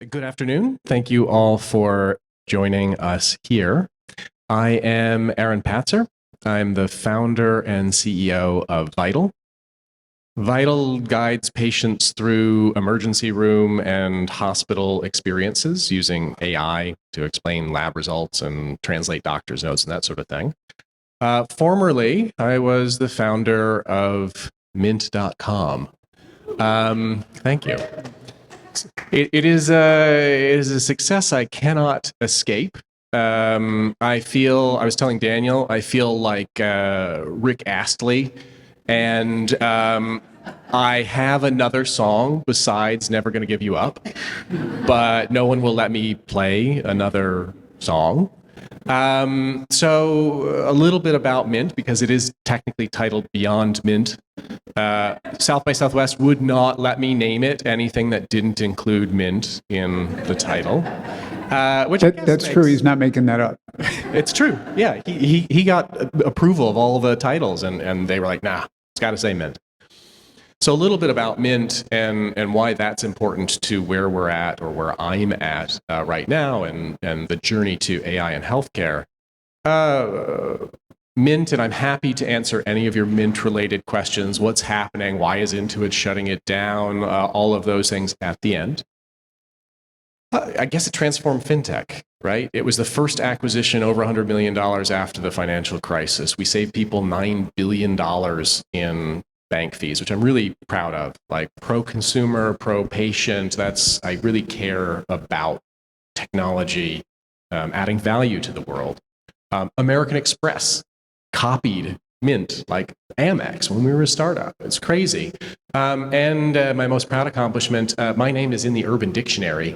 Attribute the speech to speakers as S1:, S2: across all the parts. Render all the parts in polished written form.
S1: Good afternoon. Thank you all for joining us here. I am Aaron Patzer. I'm the founder and CEO of Vital. Vital guides patients through emergency room and hospital experiences using AI to explain lab results and translate doctor's notes and that sort of thing. Formerly, I was the founder of Mint.com. Thank you. It is a success I cannot escape. I was telling Daniel, I feel like Rick Astley, and I have another song besides Never Gonna Give You Up, but no one will let me play another song. So a little bit about Mint, because it is technically titled Beyond Mint. South by Southwest would not let me name it anything that didn't include Mint in the title.
S2: That's true. He's not making that up.
S1: It's true. Yeah, he got approval of all the titles, and they were like, nah, it's got to say Mint. So a little bit about Mint and why that's important to where we're at, or where I'm at right now, and the journey to AI and healthcare. Mint, and I'm happy to answer any of your Mint-related questions. What's happening? Why is Intuit shutting it down? All of those things at the end. I guess it transformed fintech, right? It was the first acquisition over $100 million after the financial crisis. We saved people $9 billion in bank fees, which I'm really proud of. Like, pro-consumer, pro-patient, I really care about technology adding value to the world. American Express copied Mint, like Amex, when we were a startup. It's crazy. And my most proud accomplishment, my name is in the Urban Dictionary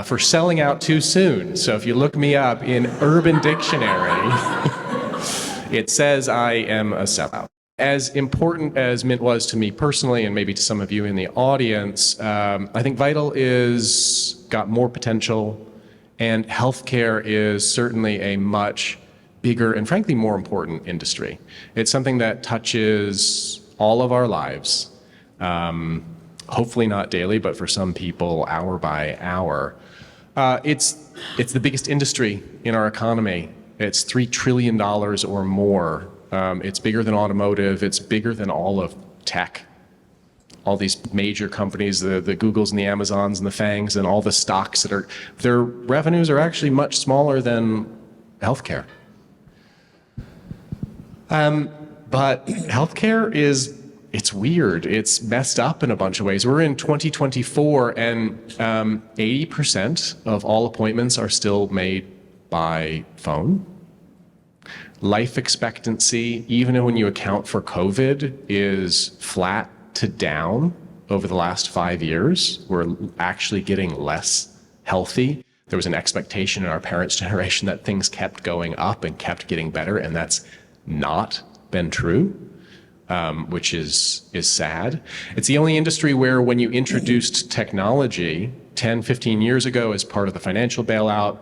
S1: for selling out too soon. So if you look me up in Urban Dictionary, it says I am a sellout. As important as Mint was to me personally, and maybe to some of you in the audience, I think Vital is got more potential, and healthcare is certainly a much bigger and frankly more important industry. It's something that touches all of our lives, hopefully not daily, but for some people, hour by hour. It's the biggest industry in our economy. It's $3 trillion or more. It's bigger than automotive. It's bigger than all of tech. All these major companies, the Googles and the Amazons and the FANGs and all the stocks their revenues are actually much smaller than healthcare. But healthcare it's weird. It's messed up in a bunch of ways. We're in 2024, and 80% of all appointments are still made by phone. Life expectancy, even when you account for COVID, is flat to down over the last 5 years. We're actually getting less healthy. There was an expectation in our parents' generation that things kept going up and kept getting better, and that's not been true, which is sad. It's the only industry where, when you introduced technology 10, 15 years ago as part of the financial bailout,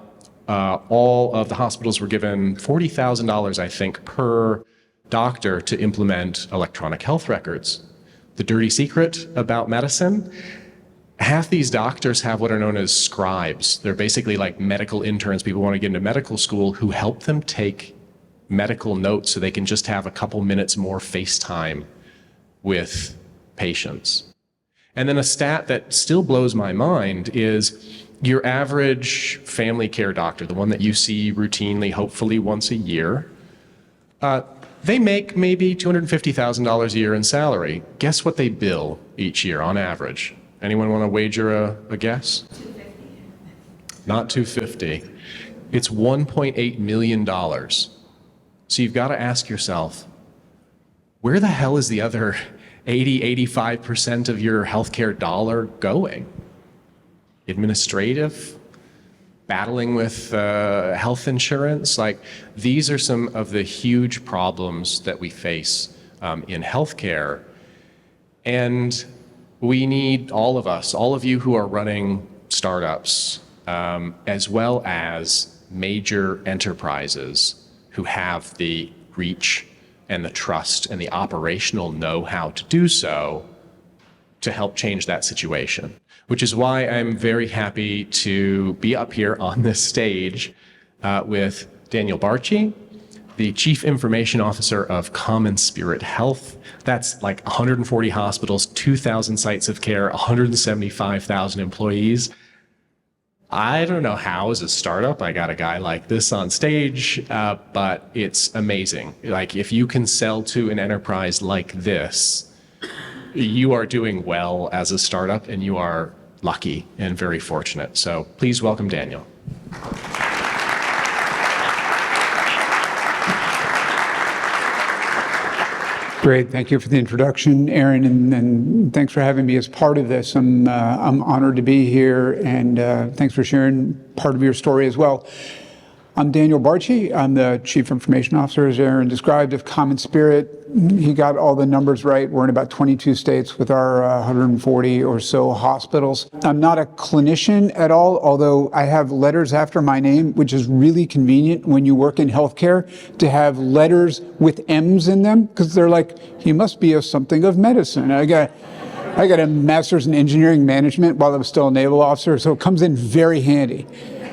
S1: all of the hospitals were given $40,000, I think, per doctor to implement electronic health records. The dirty secret about medicine: half these doctors have what are known as scribes. They're basically like medical interns, people who want to get into medical school, who help them take medical notes so they can just have a couple minutes more FaceTime with patients. And then a stat that still blows my mind is your average family care doctor, the one that you see routinely, hopefully once a year, they make maybe $250,000 a year in salary. Guess what they bill each year on average? Anyone want to wager a guess? $250. Not $250. It's $1.8 million. So you've got to ask yourself, where the hell is the other 85% of your healthcare dollar going? Administrative? Battling with health insurance? Like, these are some of the huge problems that we face in healthcare. And we need all of us, all of you who are running startups, as well as major enterprises who have the reach and the trust and the operational know-how to do so, to help change that situation. which is why I'm very happy to be up here on this stage with Daniel Barchi, the Chief Information Officer of CommonSpirit Health. That's like 140 hospitals, 2,000 sites of care, 175,000 employees. I don't know how, as a startup, I got a guy like this on stage, but it's amazing. Like, if you can sell to an enterprise like this, you are doing well as a startup, and you are lucky and very fortunate. So please welcome Daniel.
S2: Great. Thank you for the introduction, Aaron, and thanks for having me as part of this. I'm honored to be here, and thanks for sharing part of your story as well. I'm Daniel Barchi. I'm the Chief Information Officer, as Aaron described, of CommonSpirit. He got all the numbers right. We're in about 22 states with our 140 or so hospitals. I'm not a clinician at all, although I have letters after my name, which is really convenient when you work in healthcare to have letters with M's in them, because they're like, he must be something of medicine. I got a master's in engineering management while I was still a naval officer, so it comes in very handy.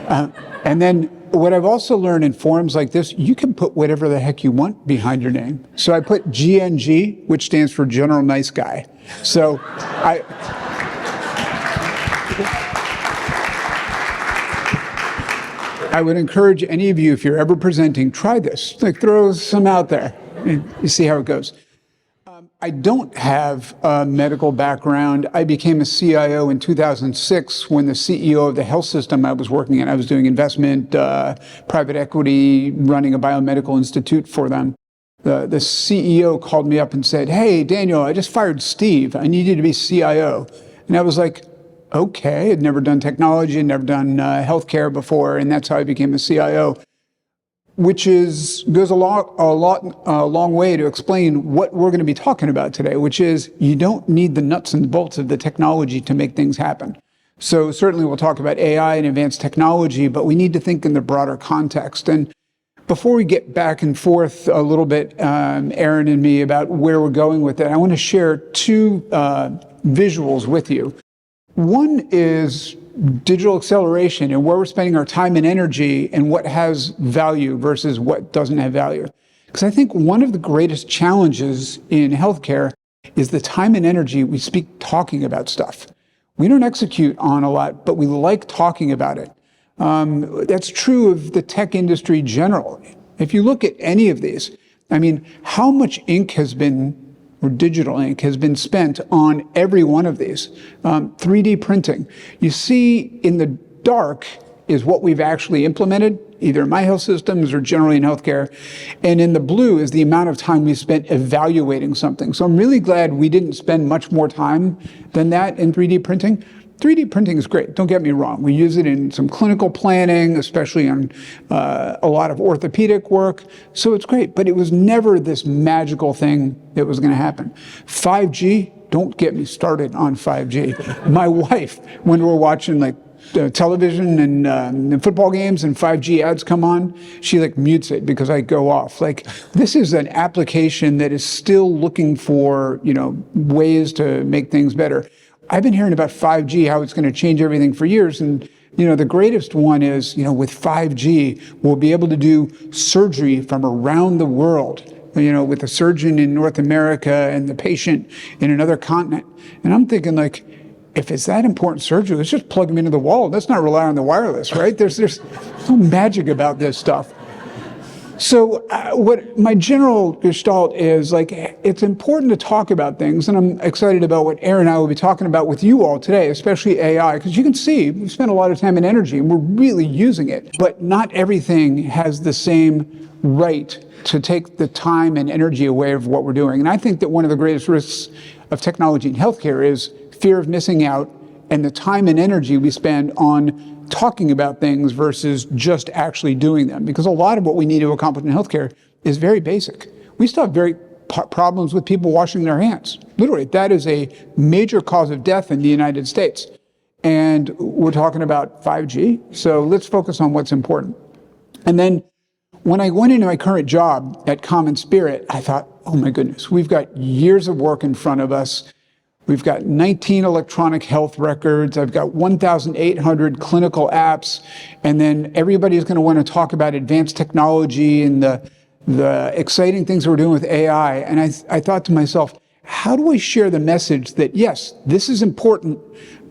S2: And then what I've also learned in forums like this, you can put whatever the heck you want behind your name. So I put GNG, which stands for General Nice Guy. So I would encourage any of you, if you're ever presenting, try this. Like, throw some out there and you see how it goes. I don't have a medical background. I became a CIO in 2006 when the CEO of the health system I was working in, I was doing investment, private equity, running a biomedical institute for them. The CEO called me up and said, "Hey, Daniel, I just fired Steve. I need you to be CIO." And I was like, okay. I'd never done technology, I'd never done healthcare before, and that's how I became a CIO. Which goes a long way to explain what we're going to be talking about today, which is you don't need the nuts and bolts of the technology to make things happen. So certainly we'll talk about AI and advanced technology, but we need to think in the broader context. And before we get back and forth a little bit, Aaron and me, about where we're going with it, I want to share two visuals with you. One is digital acceleration and where we're spending our time and energy and what has value versus what doesn't have value. Because I think one of the greatest challenges in healthcare is the time and energy we speak talking about stuff. We don't execute on a lot, but we like talking about it. That's true of the tech industry generally. If you look at any of these, I mean, how much ink has been, or digital ink, has been spent on every one of these. 3D printing. You see in the dark is what we've actually implemented, either in my health systems or generally in healthcare. And in the blue is the amount of time we spent evaluating something. So I'm really glad we didn't spend much more time than that in 3D printing. 3D printing is great, don't get me wrong. We use it in some clinical planning, especially on a lot of orthopedic work. So it's great, but it was never this magical thing that was gonna happen. 5G, don't get me started on 5G. My wife, when we're watching like television and football games and 5G ads come on, she like mutes it because I go off. Like, this is an application that is still looking for, ways to make things better. I've been hearing about 5G, how it's going to change everything for years. And, the greatest one is, with 5G, we'll be able to do surgery from around the world, with a surgeon in North America and the patient in another continent. And I'm thinking, like, if it's that important surgery, let's just plug them into the wall. Let's not rely on the wireless, right? There's no magic about this stuff. So what my general gestalt is, like, it's important to talk about things, and I'm excited about what Aaron and I will be talking about with you all today, especially AI, because you can see we spend a lot of time and energy, and we're really using it. But not everything has the same right to take the time and energy away of what we're doing. And I think that one of the greatest risks of technology in healthcare is fear of missing out and the time and energy we spend on talking about things versus just actually doing them. Because a lot of what we need to accomplish in healthcare is very basic. We still have very problems with people washing their hands. Literally, that is a major cause of death in the United States. And we're talking about 5G, so let's focus on what's important. And then when I went into my current job at CommonSpirit, I thought, oh my goodness, we've got years of work in front of us. We've got 19 electronic health records. I've got 1,800 clinical apps. And then everybody's going to want to talk about advanced technology and the exciting things we're doing with AI. And I thought to myself, how do I share the message that, yes, this is important,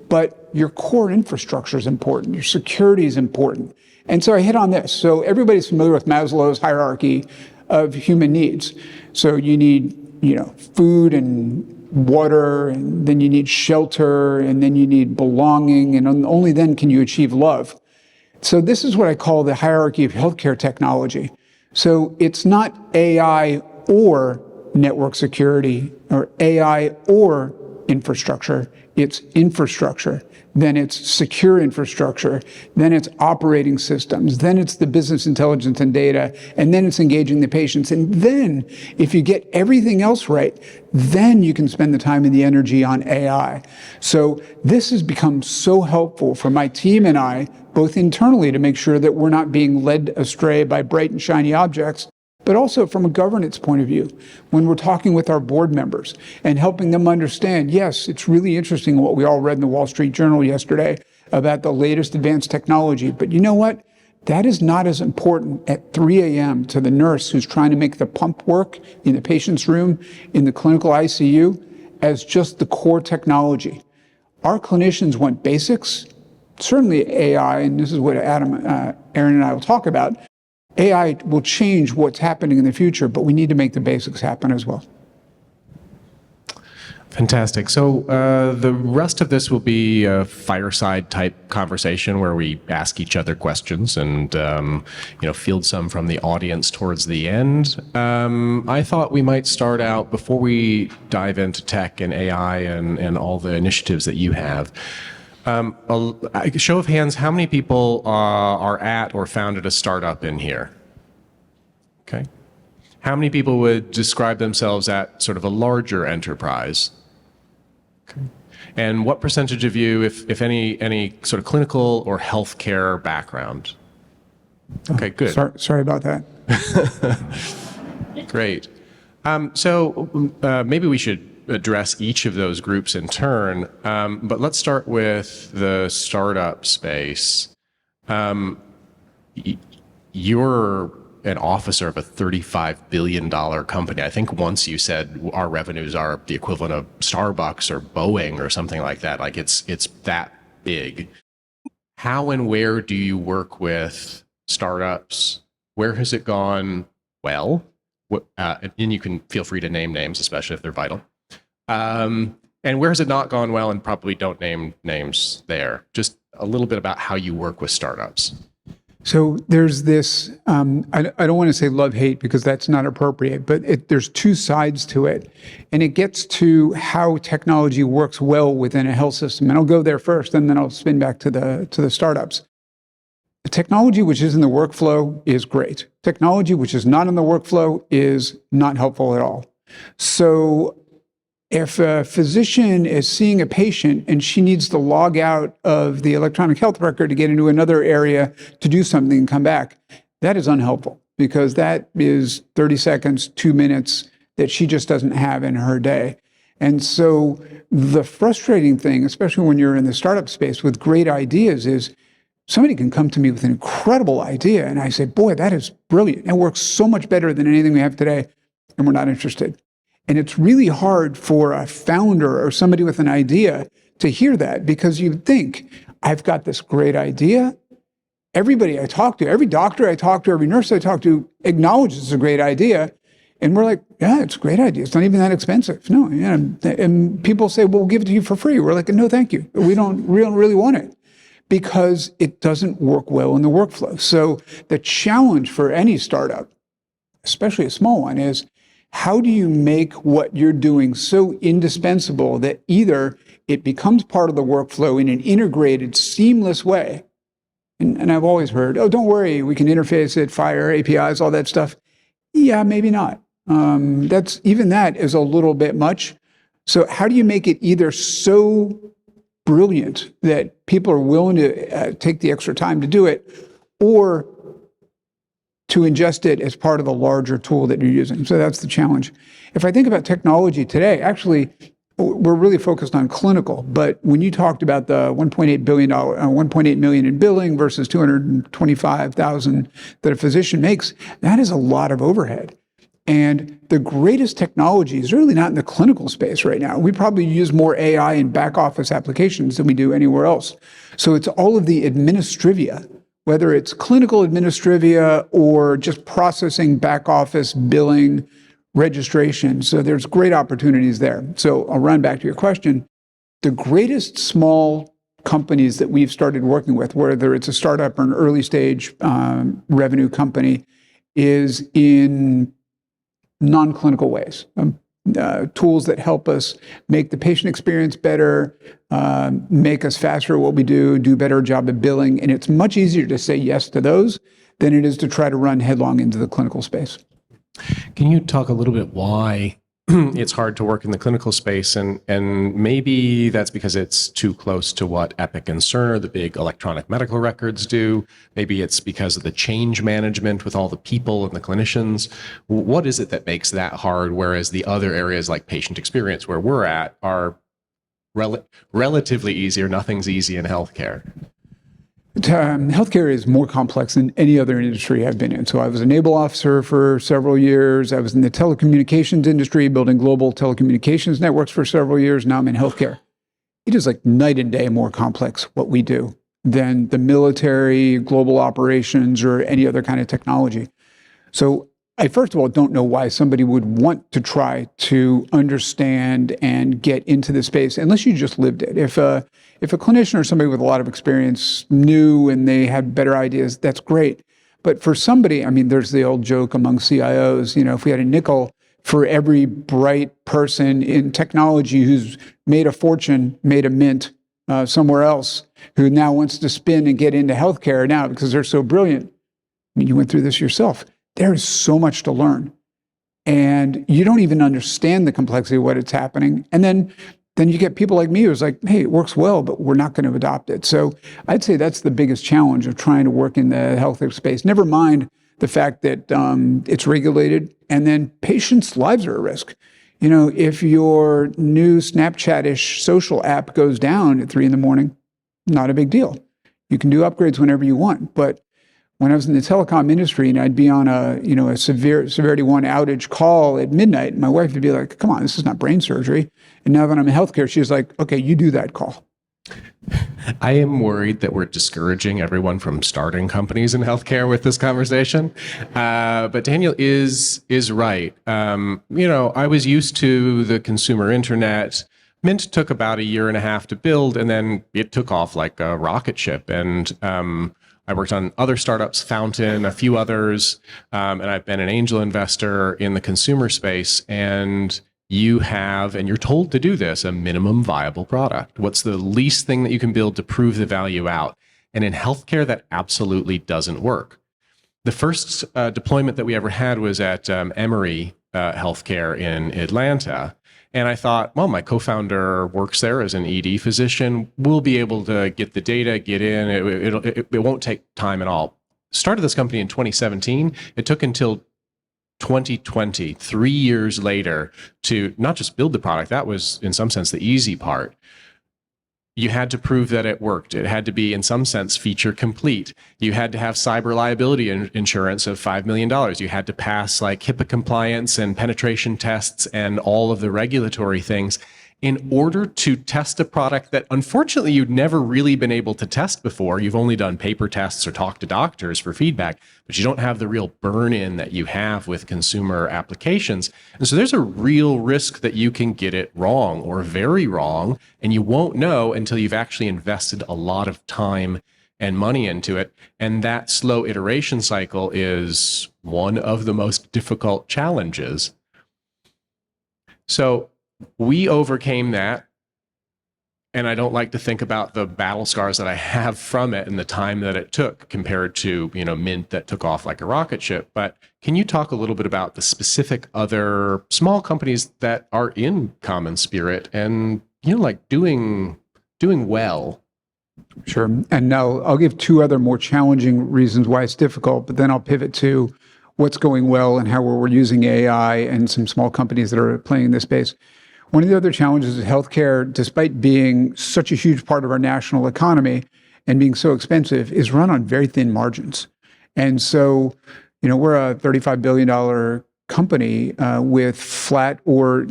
S2: but your core infrastructure is important, your security is important. And so I hit on this. So everybody's familiar with Maslow's hierarchy of human needs. So you need, food and water, and then you need shelter, and then you need belonging, and only then can you achieve love. So this is what I call the hierarchy of healthcare technology. So it's not AI or network security or AI or infrastructure. It's infrastructure. Then it's secure infrastructure. Then it's operating systems. Then it's the business intelligence and data. And then it's engaging the patients. And then if you get everything else right, then you can spend the time and the energy on AI. So this has become so helpful for my team and I, both internally to make sure that we're not being led astray by bright and shiny objects, but also from a governance point of view, when we're talking with our board members and helping them understand, yes, it's really interesting what we all read in the Wall Street Journal yesterday about the latest advanced technology. But you know what? That is not as important at 3 a.m. to the nurse who's trying to make the pump work in the patient's room, in the clinical ICU, as just the core technology. Our clinicians want basics, certainly AI, and this is what Aaron and I will talk about. AI will change what's happening in the future, but we need to make the basics happen as well.
S1: Fantastic. So the rest of this will be a fireside type conversation where we ask each other questions and field some from the audience towards the end. I thought we might start out before we dive into tech and AI and all the initiatives that you have. A show of hands, how many people are at or founded a startup in here? Okay. How many people would describe themselves at sort of a larger enterprise? Okay. And what percentage of you, if any sort of clinical or healthcare background? Okay, good.
S2: Sorry about that.
S1: Great. So maybe we should address each of those groups in turn, but let's start with the startup space. You're an officer of a $35 billion company. I think once you said our revenues are the equivalent of Starbucks or Boeing or something like that. Like it's that big. How and where do you work with startups? Where has it gone well? And you can feel free to name names, especially if they're vital. And where has it not gone well, and probably don't name names there? Just a little bit about how you work with startups.
S2: So there's this, I don't want to say love-hate because that's not appropriate, but there's two sides to it. And it gets to how technology works well within a health system. And I'll go there first, and then I'll spin back to the startups. The technology which is in the workflow is great. Technology which is not in the workflow is not helpful at all. So if a physician is seeing a patient and she needs to log out of the electronic health record to get into another area to do something and come back, that is unhelpful because that is 30 seconds, 2 minutes that she just doesn't have in her day. And so the frustrating thing, especially when you're in the startup space with great ideas, is somebody can come to me with an incredible idea and I say, boy, that is brilliant. It works so much better than anything we have today, and we're not interested. And it's really hard for a founder or somebody with an idea to hear that because you think, I've got this great idea. Everybody I talk to, every doctor I talk to, every nurse I talk to acknowledges it's a great idea. And we're like, yeah, it's a great idea. It's not even that expensive. No, yeah. And people say, well, we'll give it to you for free. We're like, no, thank you. We don't really want it because it doesn't work well in the workflow. So the challenge for any startup, especially a small one, is how do you make what you're doing so indispensable that either it becomes part of the workflow in an integrated, seamless way? And I've always heard, oh, don't worry, we can interface it, fire APIs, all that stuff. Yeah, maybe not. That is a little bit much. So how do you make it either so brilliant that people are willing to take the extra time to do it, or to ingest it as part of the larger tool that you're using? So that's the challenge. If I think about technology today, actually, we're really focused on clinical. But when you talked about the $1.8 million in billing versus $225,000 that a physician makes, that is a lot of overhead. And the greatest technology is really not in the clinical space right now. We probably use more AI in back office applications than we do anywhere else. So it's all of the administrivia, whether it's clinical administrivia or just processing back office billing, registration. So there's great opportunities there. So I'll run back to your question. The greatest small companies that we've started working with, whether it's a startup or an early stage revenue company, is in non-clinical ways. Tools that help us make the patient experience better, make us faster at what we do better job of billing. And it's much easier to say yes to those than it is to try to run headlong into the clinical space.
S1: Can you talk a little bit why it's hard to work in the clinical space, and maybe that's because it's too close to what Epic and Cerner, the big electronic medical records, do. Maybe it's because of the change management with all the people and the clinicians. What is it that makes that hard, whereas the other areas like patient experience, where we're at, are relatively easier? Nothing's easy in healthcare.
S2: Healthcare is more complex than any other industry I've been in. So I was a naval officer for several years. I was in the telecommunications industry, building global telecommunications networks for several years. Now I'm in healthcare. It is like night and day more complex what we do than the military, global operations, or any other kind of technology. So I, first of all, don't know why somebody would want to try to understand and get into the space unless you just lived it. If a clinician or somebody with a lot of experience knew and they had better ideas, that's great. But for somebody, I mean, there's the old joke among CIOs, if we had a nickel for every bright person in technology who's made a fortune, made a mint somewhere else, who now wants to spin and get into healthcare now because they're so brilliant. I mean, you went through this yourself. There is so much to learn. And you don't even understand the complexity of what it's happening. And then you get people like me who's like, hey, it works well, but we're not going to adopt it. So I'd say that's the biggest challenge of trying to work in the healthcare space. Never mind the fact that it's regulated, and then patients' lives are at risk. If your new Snapchat-ish social app goes down at 3 a.m, not a big deal. You can do upgrades whenever you want. But when I was in the telecom industry and I'd be on a severity 1 outage call at midnight, my wife would be like, come on, this is not brain surgery. And now that I'm in healthcare, she's like, okay, you do that call.
S1: I am worried that we're discouraging everyone from starting companies in healthcare with this conversation. But Daniel is right. I was used to the consumer internet. Mint took about 1.5 years to build, and then it took off like a rocket ship. And I worked on other startups, Fountain, a few others, and I've been an angel investor in the consumer space. And you're told to do this, a minimum viable product. What's the least thing that you can build to prove the value out? And in healthcare, that absolutely doesn't work. The first deployment that we ever had was at Emory Healthcare in Atlanta. And I thought, well, my co-founder works there as an ED physician. We'll be able to get the data, get in. It won't take time at all. Started this company in 2017. It took until 2020, 3 years later, to not just build the product. That was, in some sense, the easy part. You had to prove that it worked. It had to be, in some sense, feature complete. You had to have cyber liability insurance of $5 million. You had to pass like HIPAA compliance and penetration tests and all of the regulatory things in order to test a product that, unfortunately, you'd never really been able to test before. You've only done paper tests or talked to doctors for feedback, but you don't have the real burn-in that you have with consumer applications. And so there's a real risk that you can get it wrong or very wrong, and you won't know until you've actually invested a lot of time and money into it. And that slow iteration cycle is one of the most difficult challenges. So we overcame that, and I don't like to think about the battle scars that I have from it and the time that it took compared to, Mint that took off like a rocket ship. But can you talk a little bit about the specific other small companies that are in CommonSpirit and, like doing well?
S2: Sure. And now I'll give 2 other more challenging reasons why it's difficult, but then I'll pivot to what's going well and how we're using AI and some small companies that are playing in this space. One of the other challenges is healthcare, despite being such a huge part of our national economy and being so expensive, is run on very thin margins. And so, we're a $35 billion company with flat or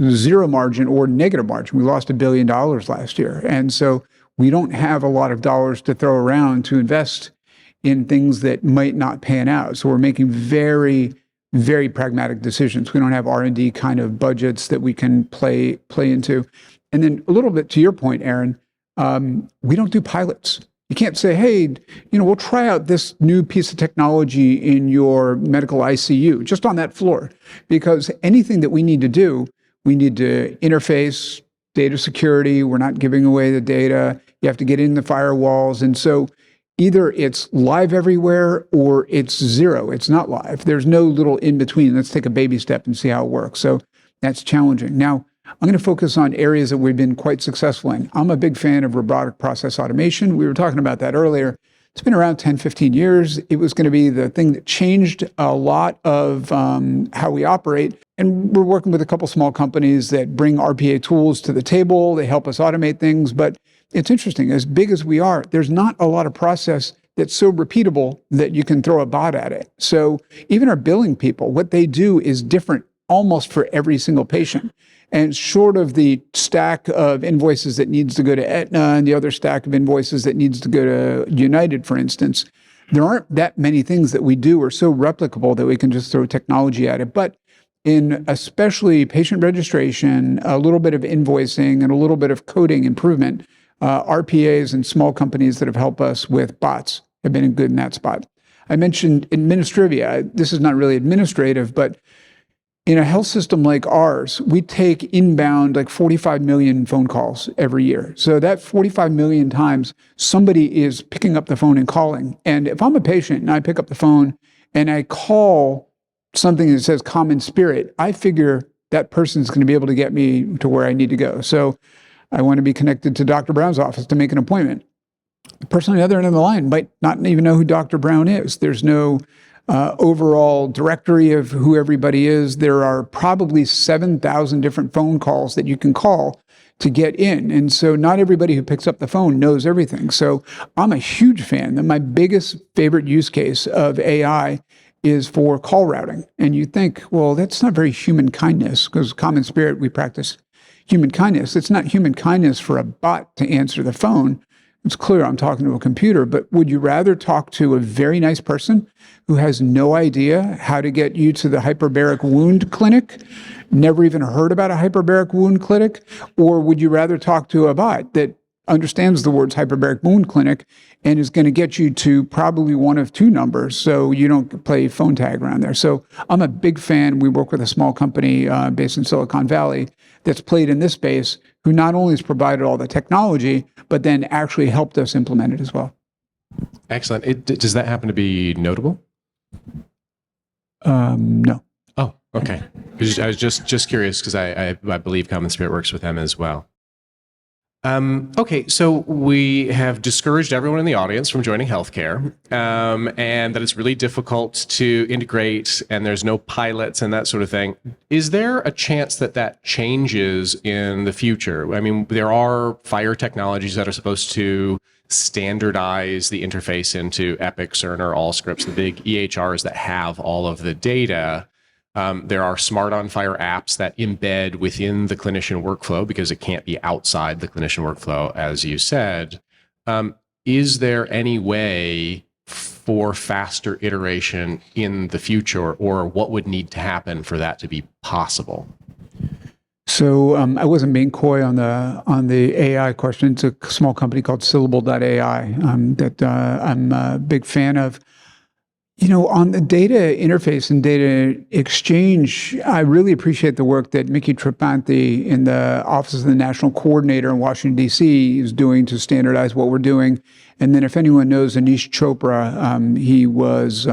S2: zero margin or negative margin. We lost $1 billion last year. And so we don't have a lot of dollars to throw around to invest in things that might not pan out. So we're making very, very pragmatic decisions. We don't have R&D kind of budgets that we can play into. And then a little bit to your point, Aaron, we don't do pilots. You can't say, hey, we'll try out this new piece of technology in your medical ICU, just on that floor. Because anything that we need to do, we need to interface, data security, we're not giving away the data, you have to get in the firewalls. And so either it's live everywhere or it's zero. It's not live. There's no little in between. Let's take a baby step and see how it works. So that's challenging. Now, I'm going to focus on areas that we've been quite successful in. I'm a big fan of robotic process automation. We were talking about that earlier. It's been around 10, 15 years. It was going to be the thing that changed a lot of how we operate. And we're working with a couple small companies that bring RPA tools to the table. They help us automate things. But it's interesting, as big as we are, there's not a lot of process that's so repeatable that you can throw a bot at it. So even our billing people, what they do is different almost for every single patient. And short of the stack of invoices that needs to go to Aetna and the other stack of invoices that needs to go to United, for instance, there aren't that many things that we do are so replicable that we can just throw technology at it. But in especially patient registration, a little bit of invoicing, and a little bit of coding improvement, RPAs and small companies that have helped us with bots have been good in that spot. I mentioned administrivia. This is not really administrative, but in a health system like ours, we take inbound like 45 million phone calls every year. So that 45 million times somebody is picking up the phone and calling. And if I'm a patient and I pick up the phone and I call something that says CommonSpirit, I figure that person's going to be able to get me to where I need to go. So I want to be connected to Dr. Brown's office to make an appointment. The person on the other end of the line might not even know who Dr. Brown is. There's no overall directory of who everybody is. There are probably 7,000 different phone calls that you can call to get in. And so not everybody who picks up the phone knows everything. So I'm a huge fan. And my biggest favorite use case of AI is for call routing. And you think, well, that's not very human kindness, because CommonSpirit, we practice human kindness. It's not human kindness for a bot to answer the phone. It's clear I'm talking to a computer, but would you rather talk to a very nice person who has no idea how to get you to the hyperbaric wound clinic, never even heard about a hyperbaric wound clinic? Or would you rather talk to a bot that understands the words hyperbaric wound clinic and is going to get you to probably one of two numbers so you don't play phone tag around there? So I'm a big fan. We work with a small company based in Silicon Valley that's played in this space, who not only has provided all the technology, but then actually helped us implement it as well.
S1: Excellent. Does that happen to be notable?
S2: No.
S1: Oh, okay. I was just curious because I believe CommonSpirit works with them as well. Okay, so we have discouraged everyone in the audience from joining healthcare, and that it's really difficult to integrate, and there's no pilots and that sort of thing. Is there a chance that that changes in the future? I mean, there are FHIR technologies that are supposed to standardize the interface into Epic, Cerner, Allscripts, the big EHRs that have all of the data. There are smart on FHIR apps that embed within the clinician workflow because it can't be outside the clinician workflow, as you said. Is there any way for faster iteration in the future, or what would need to happen for that to be possible?
S2: So I wasn't being coy on the AI question. It's a small company called Syllable.ai that I'm a big fan of. You know, on the data interface and data exchange, I really appreciate the work that Mickey Tripanthi in the Office of the National Coordinator in Washington, D.C. is doing to standardize what we're doing. And then if anyone knows Anish Chopra, he was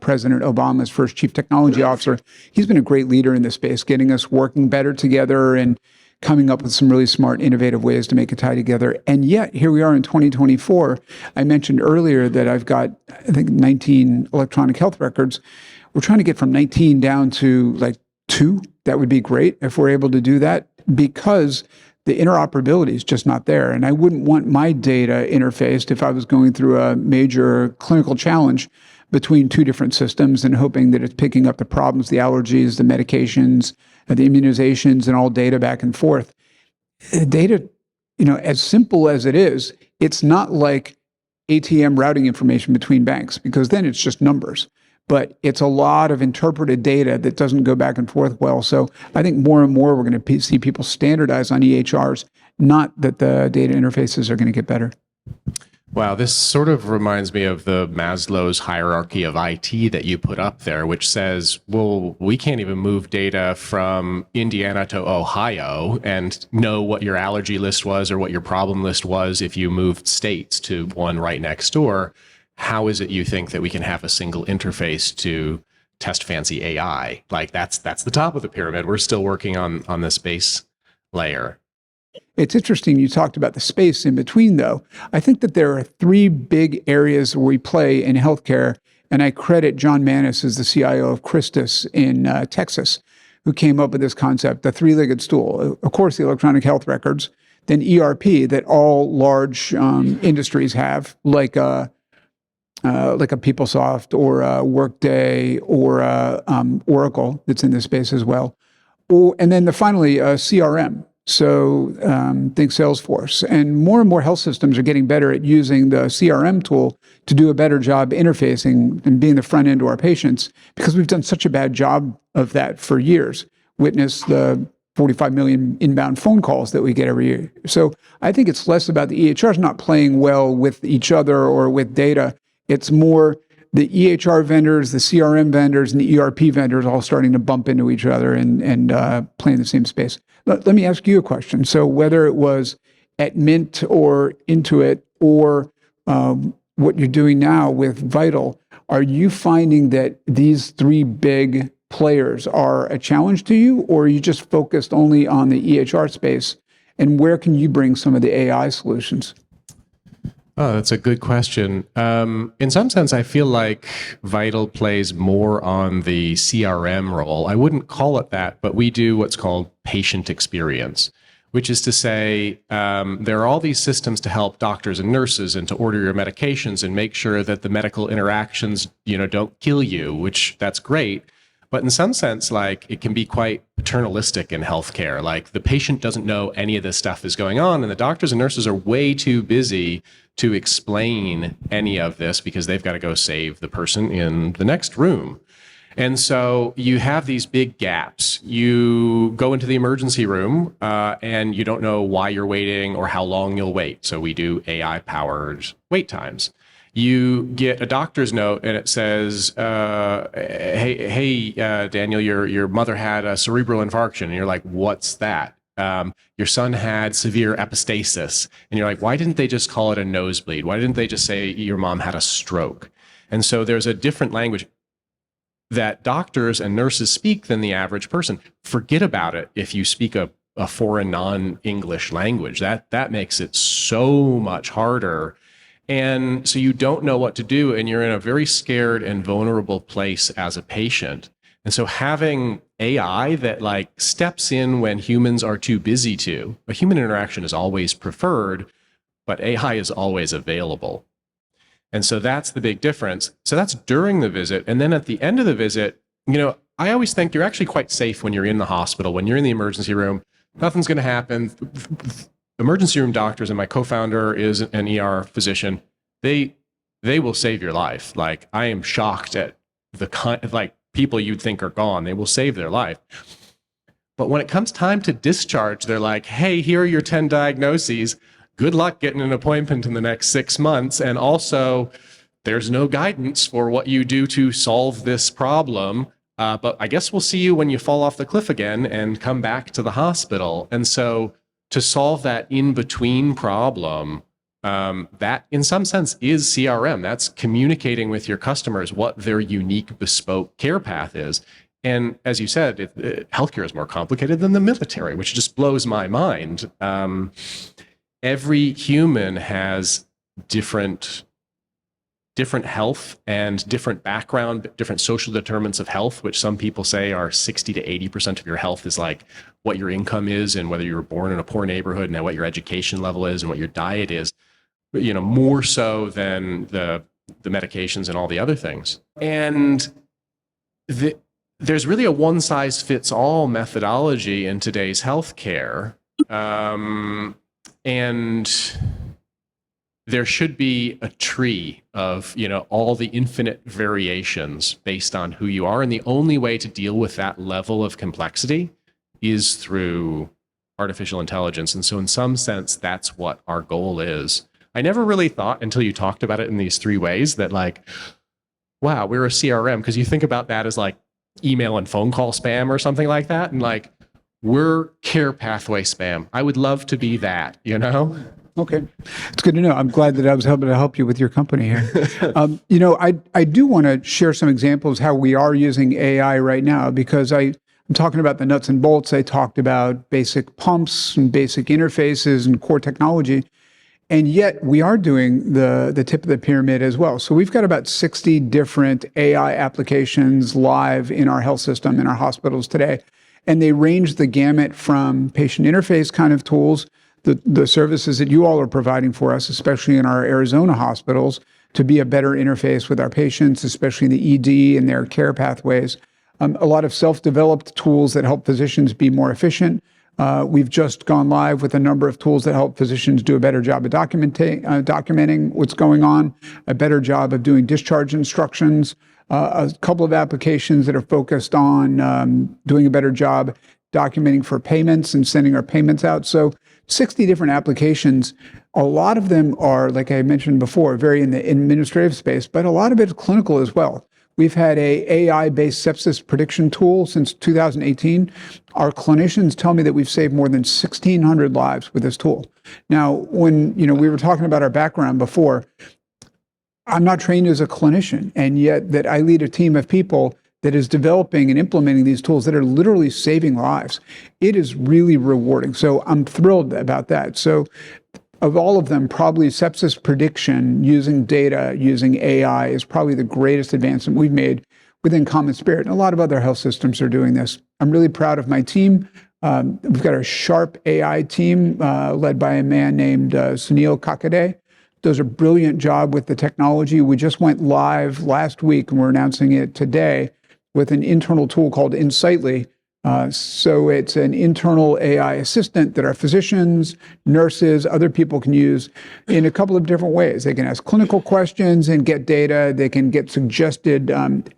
S2: President Obama's first chief technology officer. He's been a great leader in this space, getting us working better together and coming up with some really smart, innovative ways to make it tie together. And yet, here we are in 2024. I mentioned earlier that I've got, I think, 19 electronic health records. We're trying to get from 19 down to like 2. That would be great if we're able to do that. because the interoperability is just not there. And I wouldn't want my data interfaced if I was going through a major clinical challenge between two different systems and hoping that it's picking up the problems, the allergies, the medications, the immunizations, and all data back and forth. Data, as simple as it is, it's not like ATM routing information between banks, because then it's just numbers. But it's a lot of interpreted data that doesn't go back and forth well. So I think more and more we're going to see people standardize on EHRs, not that the data interfaces are going to get better.
S1: Wow, this sort of reminds me of the Maslow's hierarchy of IT that you put up there, which says, well, we can't even move data from Indiana to Ohio and know what your allergy list was or what your problem list was if you moved states to one right next door. How is it you think that we can have a single interface to test fancy AI? Like that's the top of the pyramid. We're still working on this base layer.
S2: It's interesting you talked about the space in between, though. I think that there are three big areas where we play in healthcare, and I credit John Manis as the CIO of Christus in Texas, who came up with this concept, the three-legged stool. Of course, the electronic health records, then ERP that all large industries have, like a PeopleSoft or a Workday or Oracle that's in this space as well. And then finally, CRM. So think Salesforce. And more health systems are getting better at using the CRM tool to do a better job interfacing and being the front end to our patients, because we've done such a bad job of that for years. Witness the 45 million inbound phone calls that we get every year. So I think it's less about the EHRs not playing well with each other or with data. It's more the EHR vendors, the CRM vendors, and the ERP vendors all starting to bump into each other and play in the same space. Let me ask you a question. So whether it was at Mint or Intuit or what you're doing now with Vital, are you finding that these three big players are a challenge to you, or are you just focused only on the EHR space? And where can you bring some of the AI solutions?
S1: Oh, that's a good question. In some sense, I feel like Vital plays more on the CRM role. I wouldn't call it that, but we do what's called patient experience, which is to say there are all these systems to help doctors and nurses and to order your medications and make sure that the medical interactions, don't kill you, which that's great. But in some sense, like, it can be quite paternalistic in healthcare. Like, the patient doesn't know any of this stuff is going on, and the doctors and nurses are way too busy to explain any of this because they've got to go save the person in the next room. And so you have these big gaps. You go into the emergency room and you don't know why you're waiting or how long you'll wait. So we do AI-powered wait times. You get a doctor's note and it says, hey, Daniel, your mother had a cerebral infarction. And you're like, what's that? Your son had severe epistasis. And you're like, why didn't they just call it a nosebleed? Why didn't they just say your mom had a stroke? And so there's a different language that doctors and nurses speak than the average person. Forget about it if you speak a foreign non-English language. That makes it so much harder. And so you don't know what to do, and you're in a very scared and vulnerable place as a patient. And so having AI that like steps in when humans are too busy to, a human interaction is always preferred, but AI is always available. And so that's the big difference. So that's during the visit. And then at the end of the visit, I always think you're actually quite safe when you're in the hospital, when you're in the emergency room. Nothing's going to happen. Emergency room doctors, and my co-founder is an ER physician, they will save your life. Like, I am shocked at the kind of like people you'd think are gone. They will save their life. But when it comes time to discharge, they're like, hey, here are your 10 diagnoses. Good luck getting an appointment in the next 6 months. And also, there's no guidance for what you do to solve this problem. But I guess we'll see you when you fall off the cliff again and come back to the hospital. And so to solve that in-between problem, that in some sense is CRM. That's communicating with your customers what their unique bespoke care path is. And as you said, healthcare is more complicated than the military, which just blows my mind. Every human has different different health and different background, different social determinants of health, which some people say are 60 to 80% of your health is like what your income is and whether you were born in a poor neighborhood and what your education level is and what your diet is, more so than the medications and all the other things. And there's really a one-size-fits-all methodology in today's healthcare. And there should be a tree of, all the infinite variations based on who you are. And the only way to deal with that level of complexity is through artificial intelligence. And so in some sense, that's what our goal is. I never really thought until you talked about it in these three ways that wow, we're a CRM, because you think about that as like email and phone call spam or something like that. And we're care pathway spam. I would love to be that,
S2: Okay. It's good to know. I'm glad that I was able to help you with your company here. I do want to share some examples how we are using AI right now, because I'm talking about the nuts and bolts. I talked about basic pumps and basic interfaces and core technology. And yet we are doing the tip of the pyramid as well. So we've got about 60 different AI applications live in our health system, in our hospitals today. And they range the gamut from patient interface kind of tools, the services that you all are providing for us, especially in our Arizona hospitals, to be a better interface with our patients, especially in the ED and their care pathways. A lot of self-developed tools that help physicians be more efficient. We've just gone live with a number of tools that help physicians do a better job of documenting what's going on, a better job of doing discharge instructions, a couple of applications that are focused on doing a better job documenting for payments and sending our payments out. So 60 different applications. A lot of them are, like I mentioned before, very in the administrative space, but a lot of it is clinical as well. We've had a AI-based sepsis prediction tool since 2018. Our clinicians tell me that we've saved more than 1,600 lives with this tool. Now, when we were talking about our background before, I'm not trained as a clinician, and yet that I lead a team of people that is developing and implementing these tools that are literally saving lives. It is really rewarding. So I'm thrilled about that. So of all of them, probably sepsis prediction using data, using AI is probably the greatest advancement we've made within CommonSpirit. And a lot of other health systems are doing this. I'm really proud of my team. We've got a sharp AI team led by a man named Sunil Kakade. Does a brilliant job with the technology. We just went live last week, and we're announcing it today, with an internal tool called Insightly. So it's an internal AI assistant that our physicians, nurses, other people can use in a couple of different ways. They can ask clinical questions and get data. They can get suggested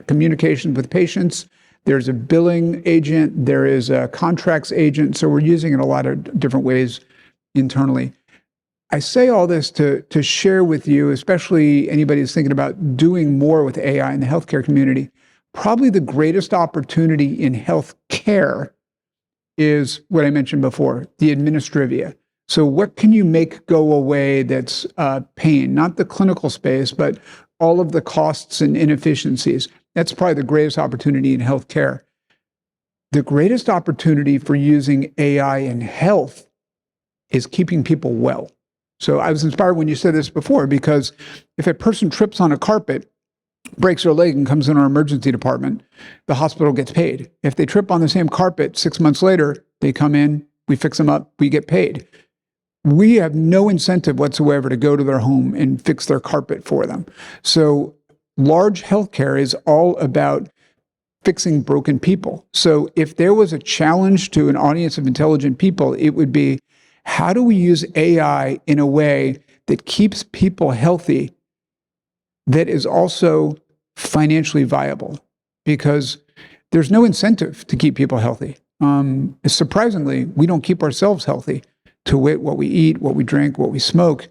S2: communications with patients. There's a billing agent. There is a contracts agent. So we're using it in a lot of different ways internally. I say all this to share with you, especially anybody who's thinking about doing more with AI in the healthcare community. Probably the greatest opportunity in healthcare is what I mentioned before, the administrivia. So what can you make go away that's pain, not the clinical space, but all of the costs and inefficiencies. That's probably the greatest opportunity in healthcare. The greatest opportunity for using AI in health is keeping people well. So I was inspired when you said this before, because if a person trips on a carpet, breaks their leg and comes in our emergency department, the hospital gets paid. If they trip on the same carpet 6 months later, they come in, we fix them up, we get paid. We have no incentive whatsoever to go to their home and fix their carpet for them. So large healthcare is all about fixing broken people. So if there was a challenge to an audience of intelligent people, it would be, how do we use AI in a way that keeps people healthy, that is also financially viable? Because there's no incentive to keep people healthy. Surprisingly, we don't keep ourselves healthy, to wit, what we eat, what we drink, what we smoke.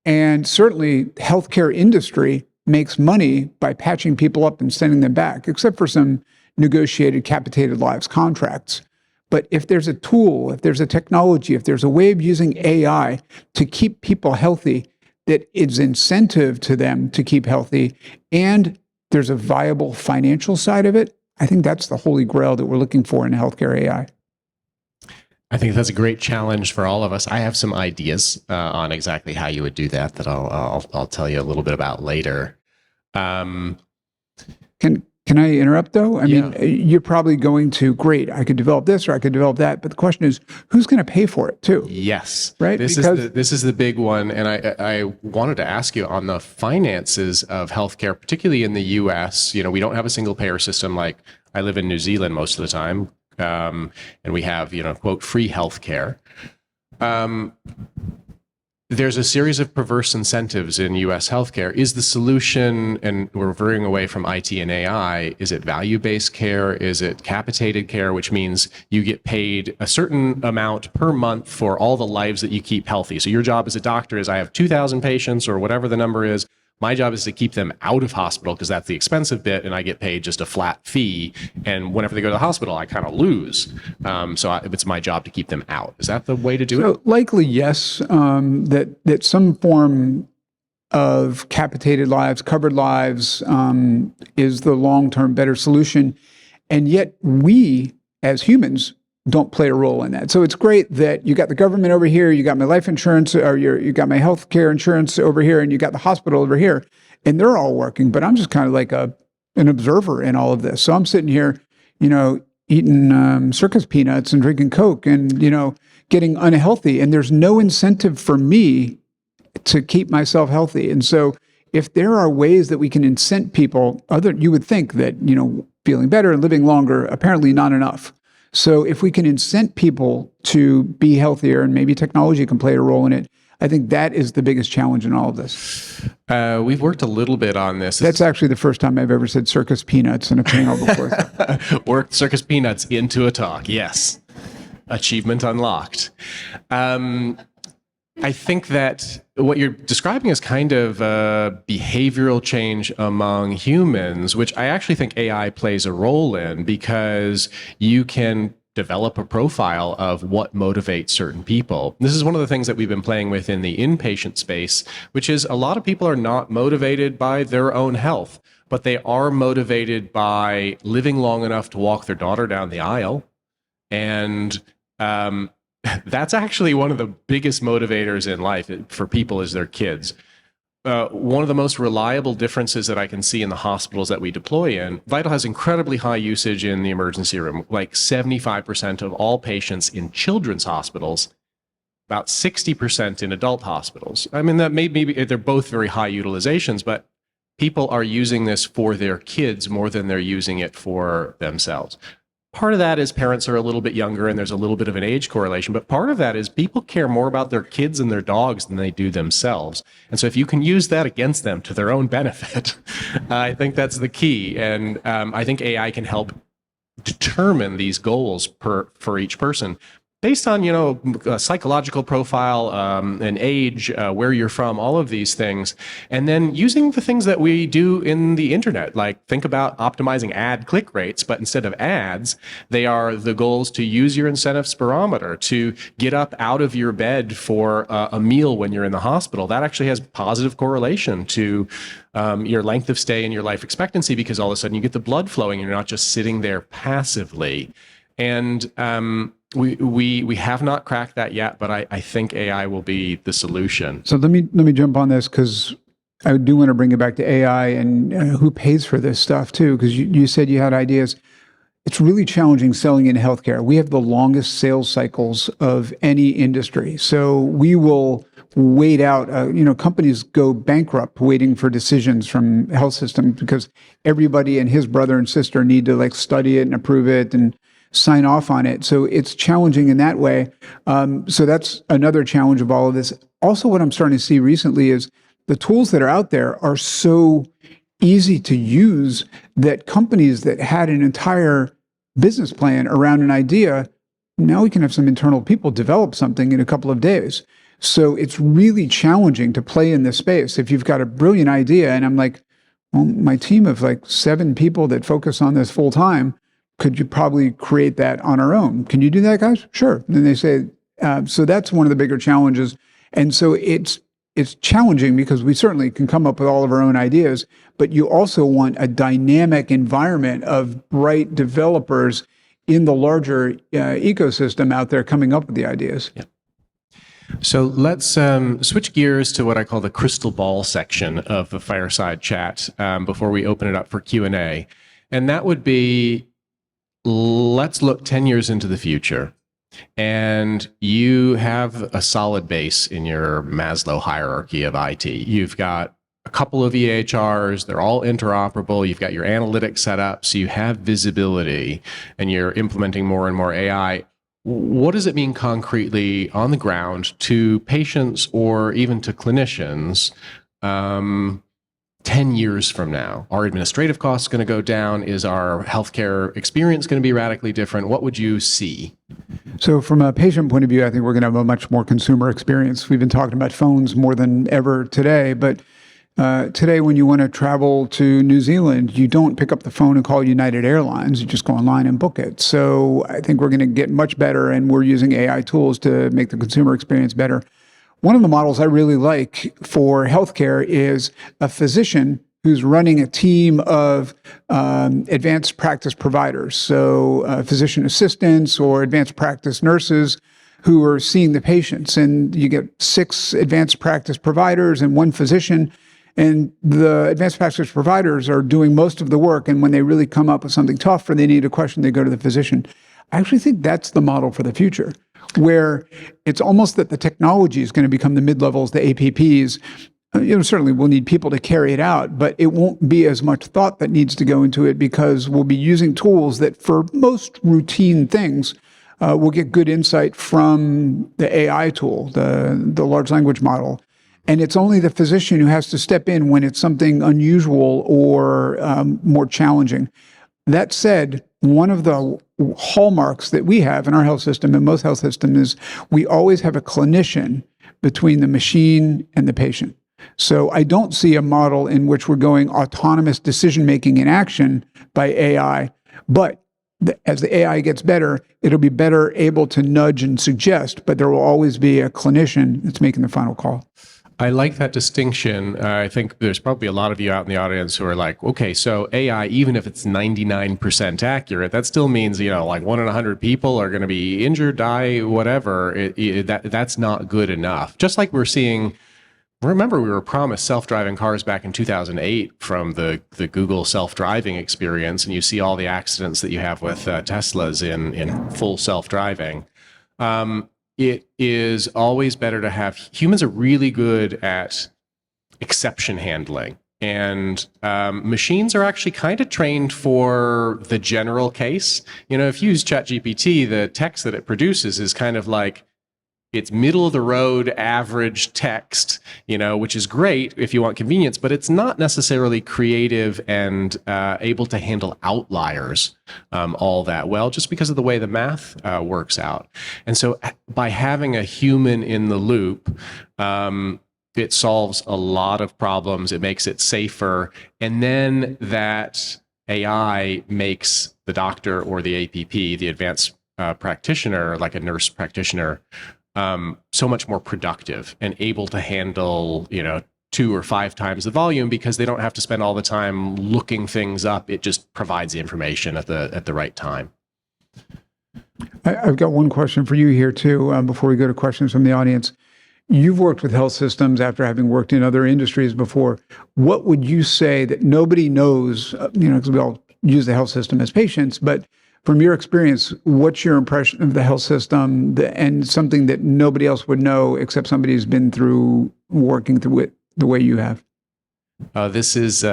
S2: And certainly the healthcare industry makes money by patching people up and sending them back, except for some negotiated capitated lives contracts. But if there's a tool, if there's a technology, if there's a way of using AI to keep people healthy, that is incentive to them to keep healthy, and there's a viable financial side of it, I think that's the holy grail that we're looking for in healthcare AI.
S1: I think that's a great challenge for all of us. I have some ideas on exactly how you would do that I'll tell you a little bit about later.
S2: Can I interrupt though? I
S1: Yeah.
S2: mean, you're probably going to, great, I could develop this or I could develop that, but the question is, who's going to pay for it too?
S1: Yes.
S2: Right?
S1: This is the big one. And I wanted to ask you on the finances of healthcare, particularly in the US. We don't have a single payer system. Like I live in New Zealand most of the time. And we have, quote, free healthcare. There's a series of perverse incentives in US healthcare. Is the solution, and we're veering away from IT and AI, is it value-based care? Is it capitated care, which means you get paid a certain amount per month for all the lives that you keep healthy? So your job as a doctor is, I have 2,000 patients or whatever the number is. My job is to keep them out of hospital because that's the expensive bit, and I get paid just a flat fee. And whenever they go to the hospital, I kind of lose. It's my job to keep them out. Is that the way to do it?
S2: So likely, yes, that some form of capitated lives, covered lives, is the long-term better solution. And yet we, as humans, don't play a role in that. So it's great that you got the government over here, you got my life insurance, or you got my health care insurance over here, and you got the hospital over here, and they're all working. But I'm just kind of like an observer in all of this. So I'm sitting here, eating circus peanuts and drinking Coke and, getting unhealthy. And there's no incentive for me to keep myself healthy. And so if there are ways that we can incent people, you would think that, feeling better and living longer, apparently not enough. So if we can incent people to be healthier, and maybe technology can play a role in it, I think that is the biggest challenge in all of this.
S1: We've worked a little bit on this.
S2: That's actually the first time I've ever said circus peanuts in a panel before.
S1: Worked circus peanuts into a talk. Yes. Achievement unlocked. I think that what you're describing is kind of a behavioral change among humans, which I actually think AI plays a role in, because you can develop a profile of what motivates certain people. This is one of the things that we've been playing with in the inpatient space, which is a lot of people are not motivated by their own health, but they are motivated by living long enough to walk their daughter down the aisle. And that's actually one of the biggest motivators in life for people, is their kids. One of the most reliable differences that I can see in the hospitals that we deploy in, Vital has incredibly high usage in the emergency room, like 75% of all patients in children's hospitals, about 60% in adult hospitals. I mean, that maybe they're both very high utilizations, but people are using this for their kids more than they're using it for themselves. Part of that is parents are a little bit younger and there's a little bit of an age correlation, but part of that is people care more about their kids and their dogs than they do themselves. And so if you can use that against them to their own benefit, I think that's the key. And I think AI can help determine these goals for each person, based on, a psychological profile, an age, where you're from, all of these things. And then using the things that we do in the internet, like think about optimizing ad click rates, but instead of ads, they are the goals to use your incentive spirometer, to get up out of your bed for a meal when you're in the hospital. That actually has positive correlation to your length of stay and your life expectancy, because all of a sudden you get the blood flowing and you're not just sitting there passively. And we have not cracked that yet, but I think AI will be the solution.
S2: So let me jump on this, because I do want to bring it back to AI and who pays for this stuff too, because you said you had ideas. It's really challenging selling in healthcare. We have the longest sales cycles of any industry. So we will wait out, companies go bankrupt waiting for decisions from health systems, because everybody and his brother and sister need to study it and approve it and sign off on it. So it's challenging in that way. So that's another challenge of all of this. Also, what I'm starting to see recently is the tools that are out there are so easy to use that companies that had an entire business plan around an idea, now we can have some internal people develop something in a couple of days. So it's really challenging to play in this space. If you've got a brilliant idea, and I'm like, well, my team of 7 people that focus on this full time, could you probably create that on our own? Can you do that, guys? Sure. And then they say, so that's one of the bigger challenges. And so it's challenging because we certainly can come up with all of our own ideas, but you also want a dynamic environment of bright developers in the larger ecosystem out there coming up with the ideas.
S1: Yeah. So let's switch gears to what I call the crystal ball section of the fireside chat before we open it up for Q&A. And that would be, let's look 10 years into the future. And you have a solid base in your Maslow hierarchy of IT. You've got a couple of EHRs, they're all interoperable. You've got your analytics set up, so you have visibility, and you're implementing more and more AI. What does it mean concretely on the ground to patients or even to clinicians 10 years from now? Are administrative costs going to go down? Is our healthcare experience going to be radically different? What would you see?
S2: So from a patient point of view, I think we're going to have a much more consumer experience. We've been talking about phones more than ever today, but today when you want to travel to New Zealand, you don't pick up the phone and call United Airlines. You just go online and book it. So I think we're going to get much better, and we're using AI tools to make the consumer experience better. One of the models I really like for healthcare is a physician who's running a team of advanced practice providers. So physician assistants or advanced practice nurses who are seeing the patients. And you get 6 advanced practice providers and 1 physician. And the advanced practice providers are doing most of the work. And when they really come up with something tough or they need a question, they go to the physician. I actually think that's the model for the future, where it's almost that the technology is going to become the mid-levels, the APPs. Certainly we'll need people to carry it out, but it won't be as much thought that needs to go into it because we'll be using tools that for most routine things, we'll get good insight from the AI tool, the large language model. And it's only the physician who has to step in when it's something unusual or more challenging. That said, one of the hallmarks that we have in our health system and most health systems is we always have a clinician between the machine and the patient. So I don't see a model in which we're going autonomous decision-making in action by AI, but as the AI gets better, it'll be better able to nudge and suggest, but there will always be a clinician that's making the final call.
S1: I like that distinction. I think there's probably a lot of you out in the audience who are like, okay, so AI, even if it's 99% accurate, that still means, like 1 in 100 people are going to be injured, die, whatever. That's not good enough. Just like we're seeing, remember we were promised self-driving cars back in 2008 from the Google self-driving experience, and you see all the accidents that you have with Teslas in full self-driving. It is always better to have, humans are really good at exception handling, and machines are actually kind of trained for the general case. If you use ChatGPT, the text that it produces is kind of like, it's middle of the road average text, which is great if you want convenience, but it's not necessarily creative and able to handle outliers all that well, just because of the way the math works out. And so by having a human in the loop, it solves a lot of problems. It makes it safer. And then that AI makes the doctor or the APP, the advanced practitioner, like a nurse practitioner, so much more productive and able to handle, 2 or 5 times the volume because they don't have to spend all the time looking things up. It just provides the information at the right time.
S2: I've got one question for you here too, before we go to questions from the audience. You've worked with health systems after having worked in other industries before. What would you say that nobody knows, because we all use the health system as patients, but from your experience, what's your impression of the health system and something that nobody else would know except somebody who's been through working through it the way you have?
S1: This is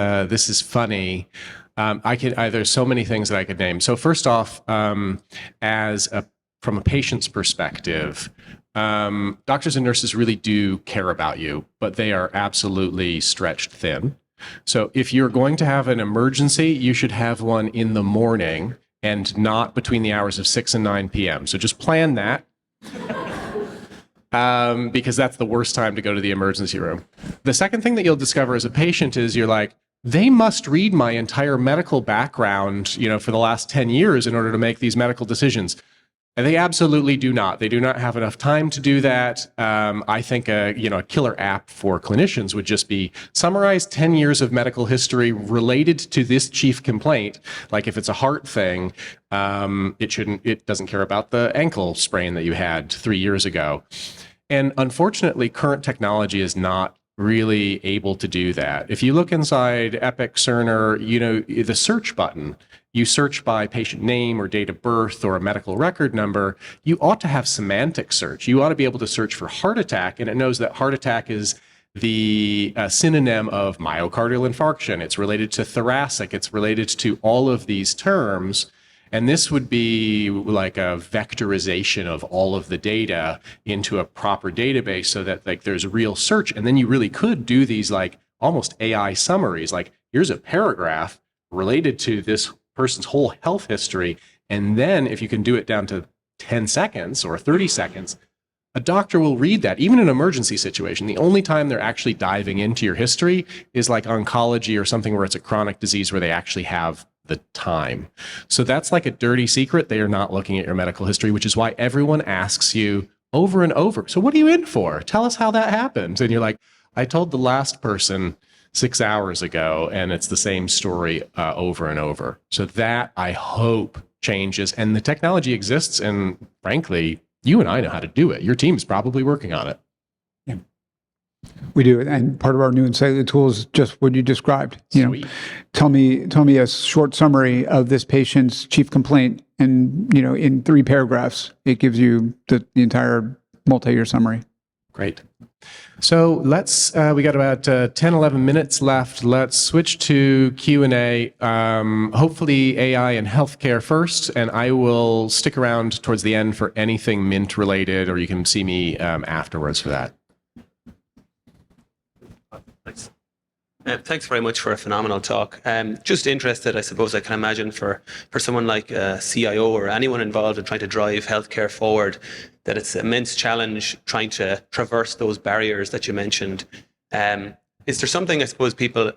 S1: funny. There's so many things that I could name. So first off, from a patient's perspective, doctors and nurses really do care about you, but they are absolutely stretched thin. So if you're going to have an emergency, you should have one in the morning and not between the hours of 6 and 9 p.m. So just plan that, because that's the worst time to go to the emergency room. The second thing that you'll discover as a patient is you're like, they must read my entire medical background, for the last 10 years in order to make these medical decisions. And they absolutely do not. They do not have enough time to do that. I think a killer app for clinicians would just be summarize 10 years of medical history related to this chief complaint. Like if it's a heart thing, it doesn't care about the ankle sprain that you had 3 years ago. And unfortunately, current technology is not really able to do that. If you look inside Epic, Cerner, the search button, you search by patient name or date of birth or a medical record number, you ought to have semantic search. You ought to be able to search for heart attack, and it knows that heart attack is the synonym of myocardial infarction. It's related to thoracic. It's related to all of these terms. And this would be like a vectorization of all of the data into a proper database so that like there's real search. And then you really could do these like almost AI summaries. Like here's a paragraph related to this person's whole health history. And then if you can do it down to 10 seconds or 30 seconds, a doctor will read that, even in an emergency situation. The only time they're actually diving into your history is like oncology or something where it's a chronic disease where they actually have the time. So that's like a dirty secret. They are not looking at your medical history, which is why everyone asks you over and over, so what are you in for? Tell us how that happened. And you're like, I told the last person 6 hours ago, and it's the same story over and over. So that I hope changes. And the technology exists, and frankly, you and I know how to do it. Your team is probably working on it.
S2: Yeah. We do, and part of our new Insightly tool is just what you described.
S1: Sweet.
S2: Tell me a short summary of this patient's chief complaint, and in 3 paragraphs, it gives you the entire multi-year summary.
S1: Great. So let's, we got about 10, 11 minutes left. Let's switch to Q&A, hopefully AI and healthcare first, and I will stick around towards the end for anything Mint related, or you can see me afterwards for that.
S3: Thanks. Thanks very much for a phenomenal talk. Just interested, I suppose I can imagine for someone like a CIO or anyone involved in trying to drive healthcare forward, that it's an immense challenge trying to traverse those barriers that you mentioned. Is there something, I suppose,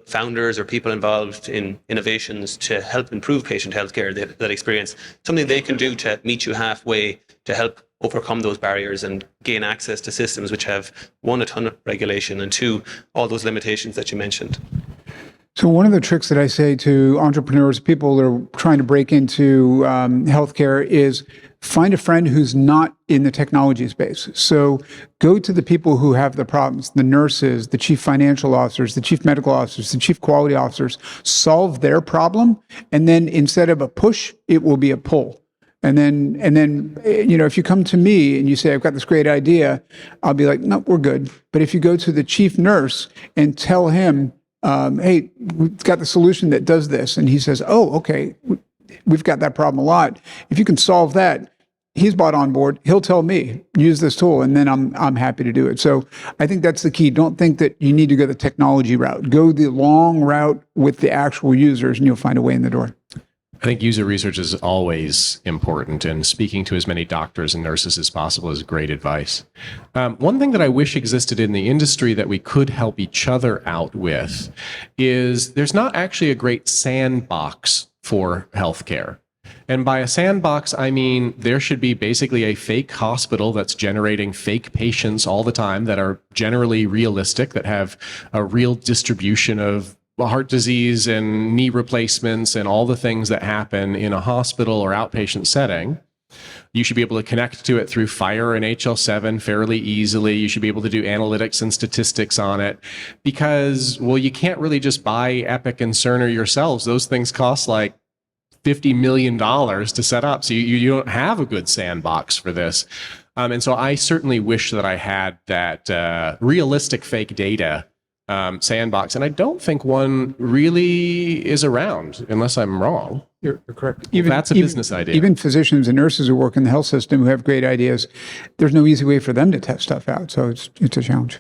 S3: founders or people involved in innovations to help improve patient healthcare that experience, something they can do to meet you halfway to help overcome those barriers and gain access to systems which have, 1, a ton of regulation, and 2, all those limitations that you mentioned?
S2: So one of the tricks that I say to entrepreneurs, people that are trying to break into healthcare, is find a friend who's not in the technology space. So go to the people who have the problems, the nurses, the chief financial officers, the chief medical officers, the chief quality officers, solve their problem. And then instead of a push, it will be a pull. And then, if you come to me and you say, I've got this great idea, I'll be like, no, we're good. But if you go to the chief nurse and tell him, hey, we've got the solution that does this, and he says, oh, okay, we've got that problem a lot. If you can solve that, he's bought on board. He'll tell me, use this tool, and then I'm happy to do it. So I think that's the key. Don't think that you need to go the technology route. Go the long route with the actual users, and you'll find a way in the door.
S1: I think user research is always important, and speaking to as many doctors and nurses as possible is great advice. One thing that I wish existed in the industry that we could help each other out with is there's not actually a great sandbox for healthcare. And by a sandbox, I mean there should be basically a fake hospital that's generating fake patients all the time that are generally realistic, that have a real distribution of heart disease and knee replacements and all the things that happen in a hospital or outpatient setting. You should be able to connect to it through FHIR and HL7 fairly easily. You should be able to do analytics and statistics on it because, well, you can't really just buy Epic and Cerner yourselves. Those things cost like $50 million to set up. So you don't have a good sandbox for this. And so I certainly wish that I had that realistic fake data sandbox, and I don't think one really is around, unless I'm wrong.
S2: You're correct.
S1: That's a business idea.
S2: Even physicians and nurses who work in the health system who have great ideas, there's no easy way for them to test stuff out. So it's a challenge.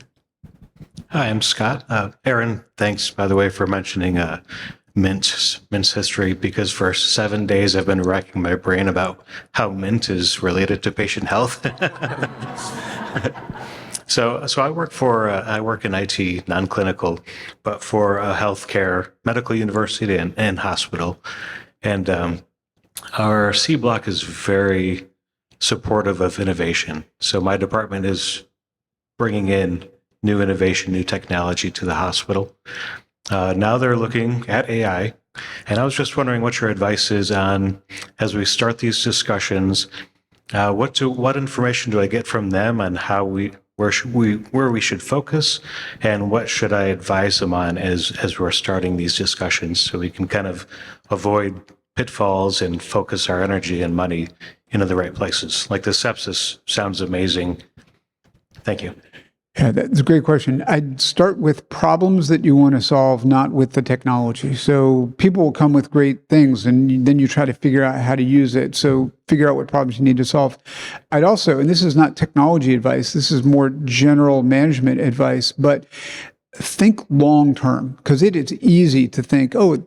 S4: Hi, I'm Scott. Aaron, thanks, by the way, for mentioning Mint's history, because for 7 days I've been racking my brain about how Mint is related to patient health. So I work in IT, non-clinical, but for a healthcare, medical university and hospital. And our C block is very supportive of innovation. So my department is bringing in new innovation, new technology to the hospital. Now they're looking at AI. And I was just wondering what your advice is on, as we start these discussions, what information do I get from them on where we should focus, and what should I advise them on as we're starting these discussions, so we can kind of avoid pitfalls and focus our energy and money into the right places. Like the sepsis sounds amazing. Thank you.
S2: Yeah, that's a great question. I'd start with problems that you want to solve, not with the technology. So people will come with great things, and then you try to figure out how to use it. So figure out what problems you need to solve. I'd also, and this is not technology advice, this is more general management advice, but think long term, because it is easy to think, oh,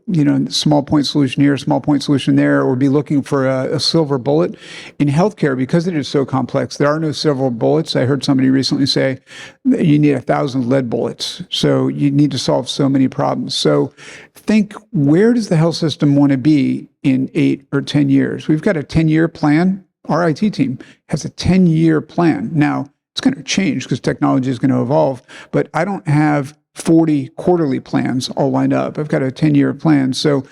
S2: small point solution here, small point solution there, or be looking for a silver bullet. In healthcare, because it is so complex, there are no silver bullets. I heard somebody recently say that you need 1,000 lead bullets. So you need to solve so many problems. So think, where does the health system want to be in 8 or 10 years? We've got a 10-year plan. Our IT team has a 10-year plan. Now, it's going to change because technology is going to evolve, but I don't have 40 quarterly plans all lined up. I've got a 10-year plan. So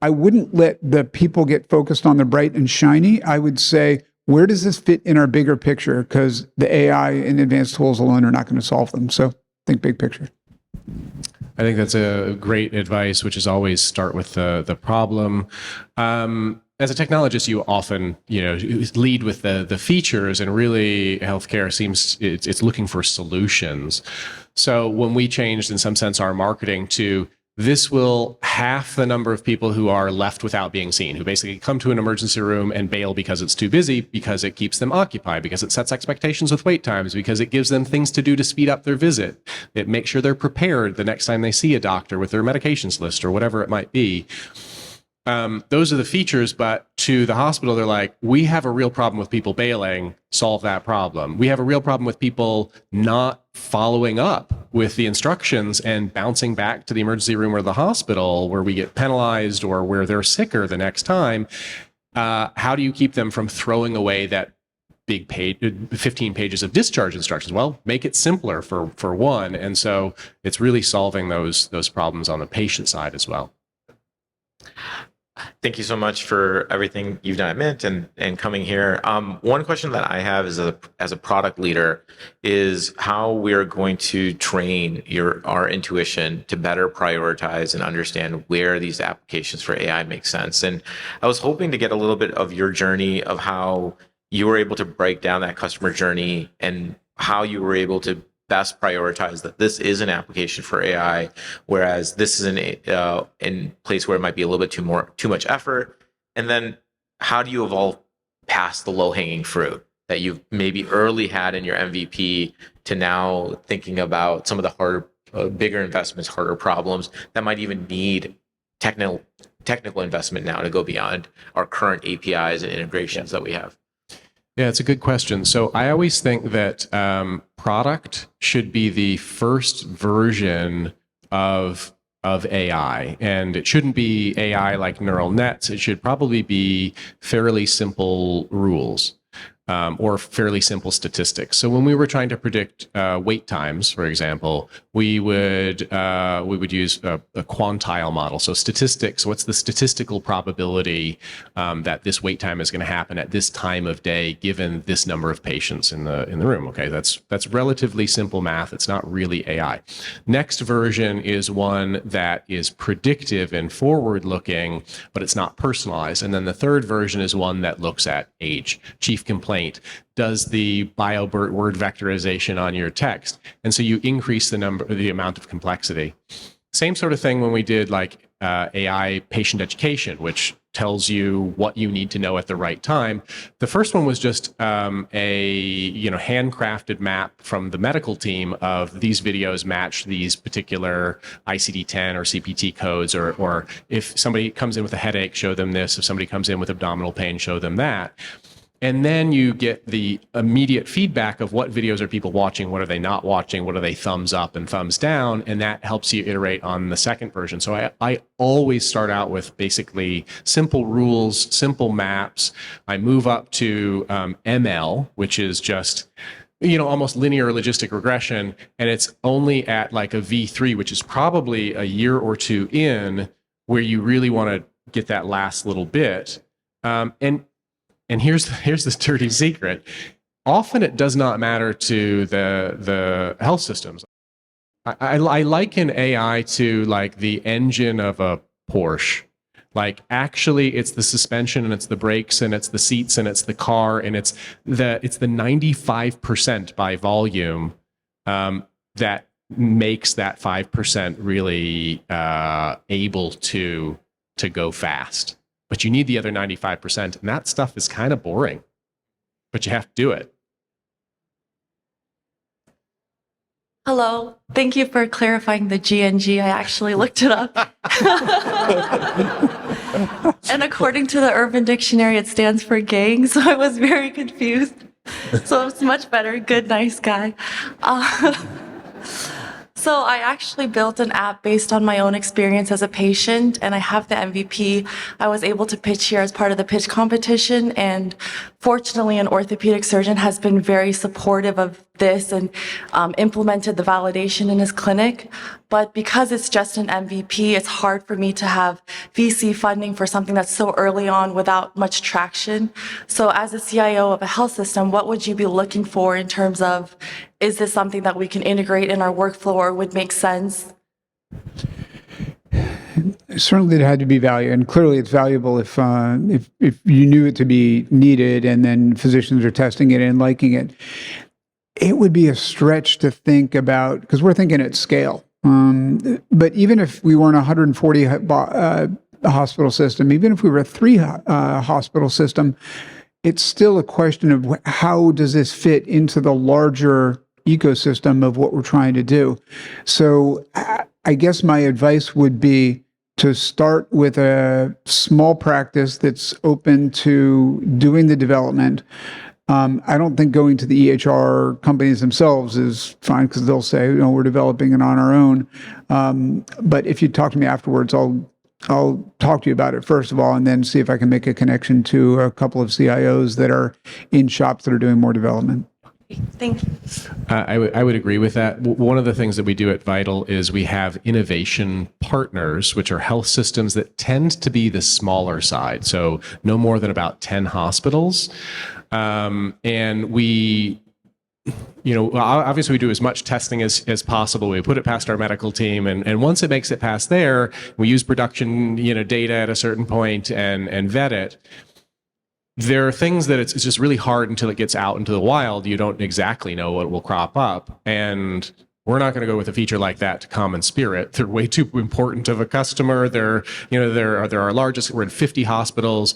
S2: I wouldn't let the people get focused on the bright and shiny. I would say, where does this fit in our bigger picture? Because the AI and advanced tools alone are not going to solve them. So think big picture.
S1: I think that's a great advice, which is always start with the problem. As a technologist, you often, lead with the features, and really healthcare seems it's looking for solutions. So when we changed, in some sense, our marketing to this will half the number of people who are left without being seen, who basically come to an emergency room and bail because it's too busy, because it keeps them occupied, because it sets expectations with wait times, because it gives them things to do to speed up their visit. It makes sure they're prepared the next time they see a doctor with their medications list or whatever it might be. Those are the features, but to the hospital, they're like, we have a real problem with people bailing, solve that problem. We have a real problem with people not following up with the instructions and bouncing back to the emergency room or the hospital where we get penalized or where they're sicker the next time. How do you keep them from throwing away that big page, 15 pages of discharge instructions? Well, make it simpler for one. And so it's really solving those problems on the patient side as well.
S5: Thank you so much for everything you've done at Mint and coming here. One question that I have is as a product leader is how we're going to train our intuition to better prioritize and understand where these applications for AI make sense. And I was hoping to get a little bit of your journey of how you were able to break down that customer journey and how you were able to best prioritize that this is an application for AI, whereas this is in place where it might be a little bit too much effort. And then how do you evolve past the low-hanging fruit that you've maybe early had in your MVP to now thinking about some of the harder, bigger investments, harder problems that might even need technical investment now to go beyond our current APIs and integrations that we have?
S1: Yeah, it's a good question. So I always think that product should be the first version of AI, and it shouldn't be AI like neural nets. It should probably be fairly simple rules. Or fairly simple statistics. So when we were trying to predict wait times, for example, we would use a quantile model. So statistics, what's the statistical probability that this wait time is going to happen at this time of day, given this number of patients in the room? Okay, that's relatively simple math. It's not really AI. Next version is one that is predictive and forward-looking, but it's not personalized. And then the third version is one that looks at age. Chief complaint. Does the word vectorization on your text, and so you increase the amount of complexity. Same sort of thing when we did like AI patient education, which tells you what you need to know at the right time. The first one was just a handcrafted map from the medical team of these videos match these particular ICD-10 or CPT codes, or if somebody comes in with a headache, show them this. If somebody comes in with abdominal pain, show them that. And then you get the immediate feedback of what videos are people watching, what are they not watching, what are they thumbs up and thumbs down, and that helps you iterate on the second version. So I always start out with basically simple rules, simple maps. I move up to ML, which is just almost linear logistic regression, and it's only at like a V3, which is probably a year or two in, where you really want to get that last little bit. And here's this dirty secret. Often it does not matter to the health systems. I liken AI to like the engine of a Porsche. Like actually it's the suspension and it's the brakes and it's the seats and it's the car and it's the 95% by volume that makes that 5% really able to go fast. But you need the other 95%, and that stuff is kind of boring, but you have to do it.
S6: Hello. Thank you for clarifying the GNG. I actually looked it up. And according to the Urban Dictionary, it stands for gang, so I was very confused. So it's much better. Good, nice guy. So I actually built an app based on my own experience as a patient, and I have the MVP. I was able to pitch here as part of the pitch competition, and fortunately, an orthopedic surgeon has been very supportive of this and implemented the validation in his clinic. But because it's just an MVP, it's hard for me to have VC funding for something that's so early on without much traction. So as a CIO of a health system, what would you be looking for in terms of, is this something that we can integrate in our workflow or would make sense?
S2: Certainly, there had to be value, and clearly, it's valuable if you knew it to be needed, and then physicians are testing it and liking it. It would be a stretch to think about, because we're thinking at scale. But even if we weren't a 140 hospital system, even if we were a 3 hospital system, it's still a question of how does this fit into the larger ecosystem of what we're trying to do. So I guess my advice would be to start with a small practice that's open to doing the development. I don't think going to the EHR companies themselves is fine, because they'll say, we're developing it on our own. But if you talk to me afterwards, I'll talk to you about it first of all, and then see if I can make a connection to a couple of CIOs that are in shops that are doing more development.
S6: Thank you.
S1: I would agree with that. One of the things that we do at Vital is we have innovation partners, which are health systems that tend to be the smaller side, so no more than about 10 hospitals. And we, obviously we do as much testing as possible. We put it past our medical team, and once it makes it past there, we use production, data at a certain point and vet it. There are things that it's just really hard until it gets out into the wild. You don't exactly know what will crop up. And we're not going to go with a feature like that to CommonSpirit. They're way too important of a customer. They're our largest. We're in 50 hospitals.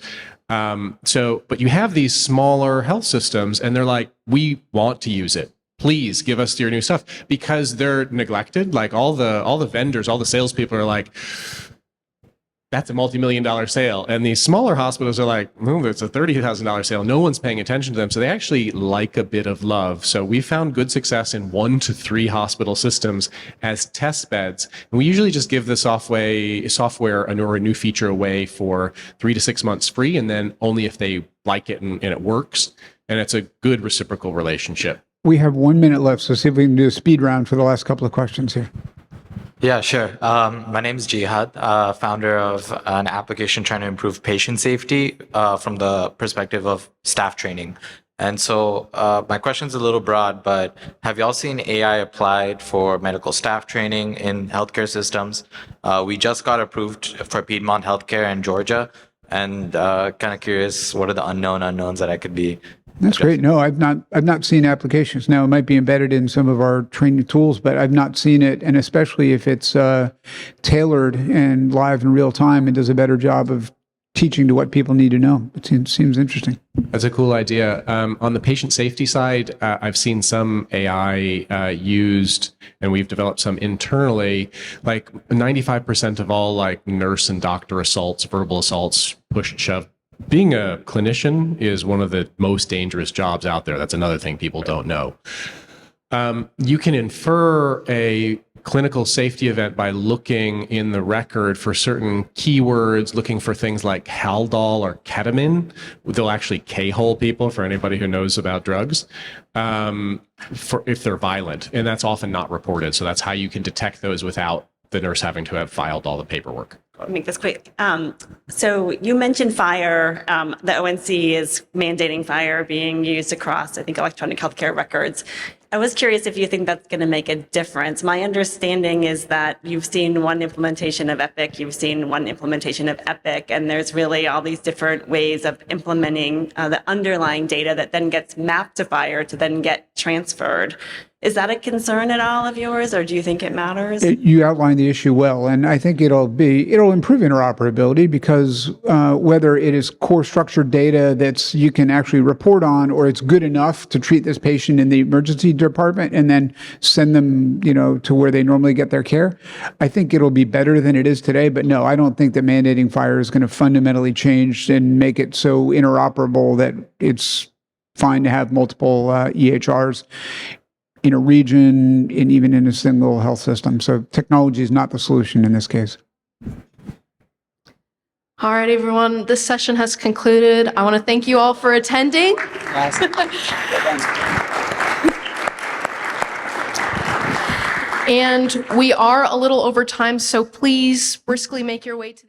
S1: But you have these smaller health systems, and they're like, we want to use it. Please give us your new stuff, because they're neglected. Like all the vendors, all the salespeople are like, that's a multi-million-dollar sale. And these smaller hospitals are like, it's a $30,000 sale. No one's paying attention to them. So they actually like a bit of love. So we found good success in 1 to 3 hospital systems as test beds. And we usually just give the software or a new feature away for 3 to 6 months free. And then only if they like it and it works. And it's a good reciprocal relationship.
S2: We have 1 minute left, so see if we can do a speed round for the last couple of questions here.
S7: Yeah, sure. My name is Jihad, founder of an application trying to improve patient safety from the perspective of staff training. And so my question's a little broad, but have y'all seen AI applied for medical staff training in healthcare systems? We just got approved for Piedmont Healthcare in Georgia, and kind of curious, what are the unknown unknowns that I could be?
S2: That's great. No, I've not seen applications. Now, it might be embedded in some of our training tools, but I've not seen it. And especially if it's tailored and live in real time, it does a better job of teaching to what people need to know. It seems interesting.
S1: That's a cool idea. On the patient safety side, I've seen some AI used, and we've developed some internally. Like 95% of all like nurse and doctor assaults, verbal assaults, push and shove being a clinician is one of the most dangerous jobs out there. That's another thing people don't know. You can infer a clinical safety event by looking in the record for certain keywords, looking for things like Haldol or ketamine. They'll actually K-hole people, for anybody who knows about drugs, for if they're violent, and that's often not reported. So that's how you can detect those without the nurse having to have filed all the paperwork.
S8: I'll make this quick. So you mentioned FHIR. The ONC is mandating FHIR being used across, I think, electronic healthcare records. I was curious if you think that's going to make a difference. My understanding is that you've seen one implementation of Epic, you've seen one implementation of Epic, and there's really all these different ways of implementing the underlying data that then gets mapped to FHIR to then get transferred. Is that a concern at all of yours, or do you think it matters?
S2: You outlined the issue well, and I think it'll improve interoperability because whether it is core structured data that's you can actually report on, or it's good enough to treat this patient in the emergency department and then send them, to where they normally get their care, I think it'll be better than it is today. But no, I don't think that mandating FHIR is going to fundamentally change and make it so interoperable that it's fine to have multiple EHRs in a region and even in a single health system. So technology is not the solution in this case.
S9: All right, everyone, this session has concluded. I want to thank you all for attending. And we are a little over time, so please briskly make your way to